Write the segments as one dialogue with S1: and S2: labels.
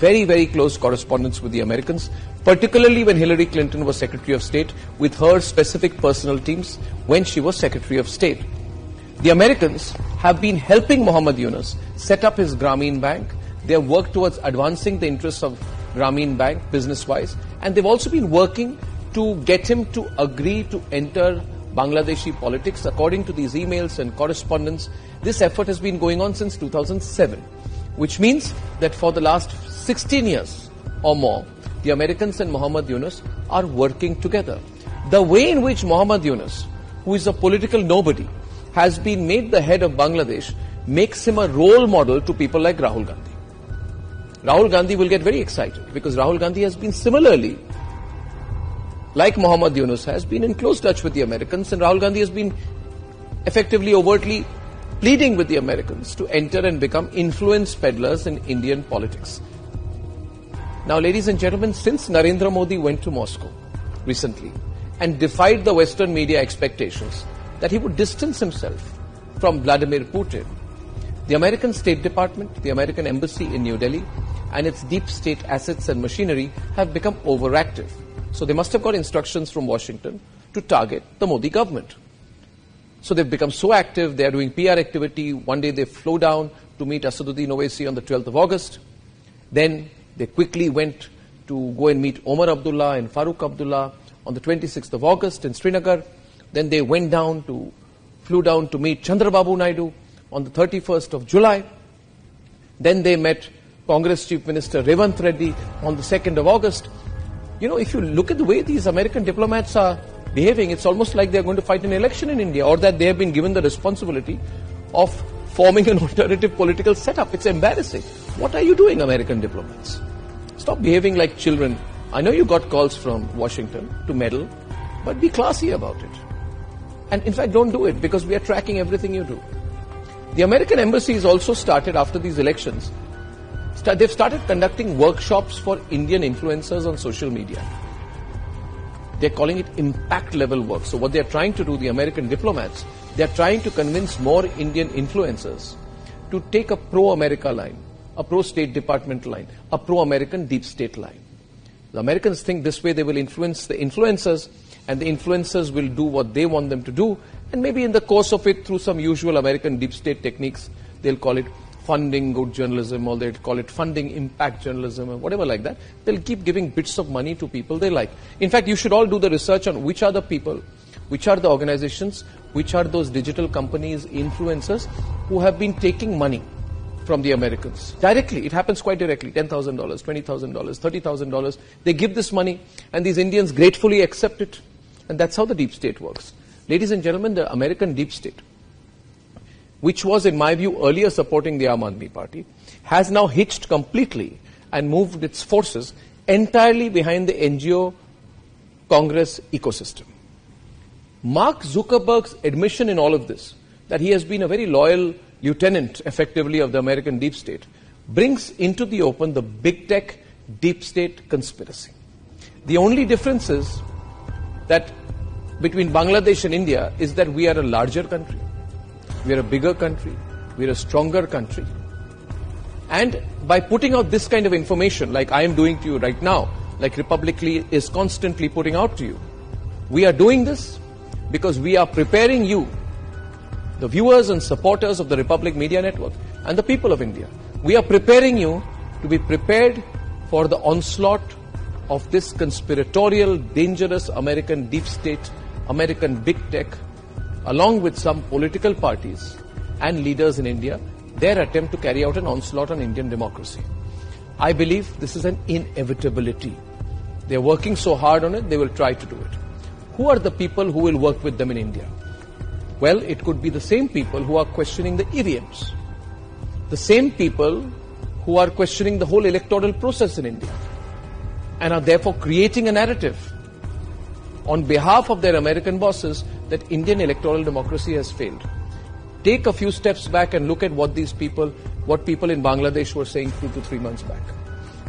S1: very, very close correspondence with the Americans, particularly when Hillary Clinton was Secretary of State, with her specific personal teams when she was Secretary of State. The Americans have been helping Mohammed Yunus set up his Grameen Bank. They have worked towards advancing the interests of Grameen Bank business-wise, and they've also been working to get him to agree to enter Bangladeshi politics. According to these emails and correspondence, this effort has been going on since 2007, which means that for the last 16 years or more, the Americans and Mohammed Yunus are working together. The way in which Mohammed Yunus, who is a political nobody, has been made the head of Bangladesh makes him a role model to people like Rahul Gandhi. Rahul Gandhi will get very excited because Rahul Gandhi has been similarly, like Mohammed Yunus, has been in close touch with the Americans, and Rahul Gandhi has been effectively, overtly pleading with the Americans to enter and become influence peddlers in Indian politics. Now, ladies and gentlemen, since Narendra Modi went to Moscow recently and defied the Western media expectations that he would distance himself from Vladimir Putin, the American State Department, the American Embassy in New Delhi, and its deep state assets and machinery have become overactive. So they must have got instructions from Washington to target the Modi government. So they've become so active, they are doing PR activity. One day they flew down to meet Asaduddin Owaisi on the 12th of August. Then they quickly went to go and meet Omar Abdullah and Farooq Abdullah on the 26th of August in Srinagar. Then they flew down to meet Chandrababu Naidu on the 31st of July. Then they met Congress Chief Minister Revanth Reddy on the 2nd of August. You know, if you look at the way these American diplomats are behaving, it's almost like they're going to fight an election in India, or that they have been given the responsibility of forming an alternative political setup. It's embarrassing. What are you doing, American diplomats? Stop behaving like children. I know you got calls from Washington to meddle, but be classy about it. And in fact, don't do it, because we are tracking everything you do. The American embassy has also started, after these elections, they've started conducting workshops for Indian influencers on social media. They're calling it impact level work. So what they're trying to do, the American diplomats, they're trying to convince more Indian influencers to take a pro-America line, a pro-State Department line, a pro-American deep state line. The Americans think this way they will influence the influencers, and the influencers will do what they want them to do, and maybe in the course of it, through some usual American deep state techniques, they'll call it funding good journalism, or they'll call it funding impact journalism, or whatever like that. They'll keep giving bits of money to people they like. In fact, you should all do the research on which are the people, which are the organizations, which are those digital companies, influencers, who have been taking money from the Americans. Directly, it happens quite directly, $10,000, $20,000, $30,000. They give this money, and these Indians gratefully accept it. And that's how the deep state works. Ladies and gentlemen, the American deep state, which was, in my view, earlier supporting the Aam Aadmi Party, has now hitched completely and moved its forces entirely behind the NGO Congress ecosystem. Mark Zuckerberg's admission in all of this, that he has been a very loyal lieutenant, effectively, of the American deep state, brings into the open the big tech deep state conspiracy. The only difference is that between Bangladesh and India is that we are a larger country. We are a bigger country. We are a stronger country. And by putting out this kind of information, like I am doing to you right now, like Republicly is constantly putting out to you, we are doing this because we are preparing you, the viewers and supporters of the Republic Media Network and the people of India. We are preparing you to be prepared for the onslaught of this conspiratorial, dangerous American deep state, American big tech, along with some political parties and leaders in India, their attempt to carry out an onslaught on Indian democracy. I believe this is an inevitability. They are working so hard on it, they will try to do it. Who are the people who will work with them in India? Well, it could be the same people who are questioning the EVMs, the same people who are questioning the whole electoral process in India, and are therefore creating a narrative on behalf of their American bosses that Indian electoral democracy has failed. Take a few steps back and look at what people in Bangladesh were saying 2 to 3 months back.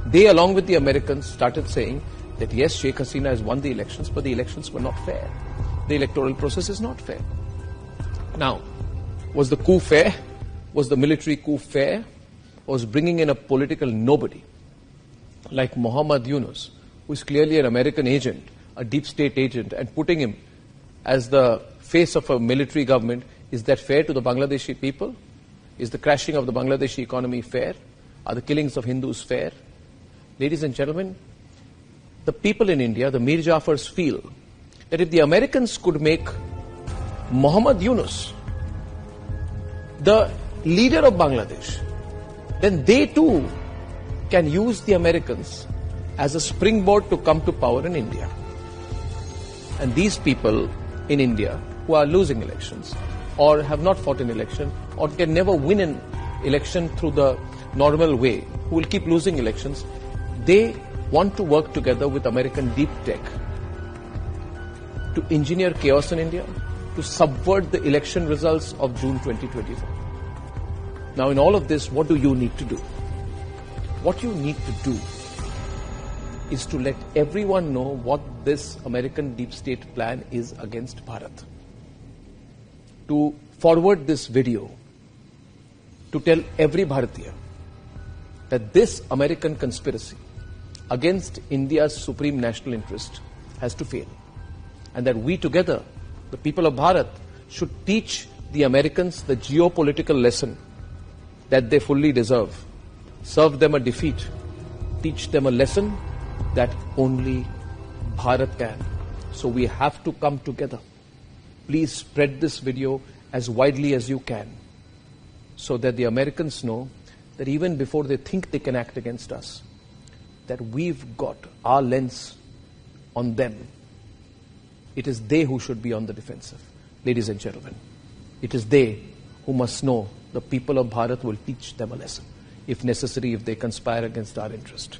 S1: They, along with the Americans, started saying that yes, Sheikh Hasina has won the elections, but the elections were not fair. The electoral process is not fair. Now, was the coup fair? Was the military coup fair? Was bringing in a political nobody like Muhammad Yunus, who is clearly an American agent, a deep state agent, and putting him as the face of a military government, is that fair to the Bangladeshi people? Is the crashing of the Bangladeshi economy fair? Are the killings of Hindus fair? Ladies and gentlemen, the people in India, the Mir Jafars, feel that if the Americans could make Muhammad Yunus the leader of Bangladesh, then they too can use the Americans as a springboard to come to power in India. And these people in India who are losing elections or have not fought an election or can never win an election through the normal way, who will keep losing elections, they want to work together with American deep tech to engineer chaos in India, to subvert the election results of June 2024. Now, in all of this, what do you need to do? What you need to do is to let everyone know what this American deep state plan is against Bharat. To forward this video, to tell every Bharatiya that this American conspiracy against India's supreme national interest has to fail. And that we together, the people of Bharat, should teach the Americans the geopolitical lesson that they fully deserve. Serve them a defeat. Teach them a lesson that only Bharat can. So we have to come together. Please spread this video as widely as you can, so that the Americans know that even before they think they can act against us, that we've got our lens on them. It is they who should be on the defensive. Ladies and gentlemen, it is they who must know the people of Bharat will teach them a lesson, if necessary, if they conspire against our interest.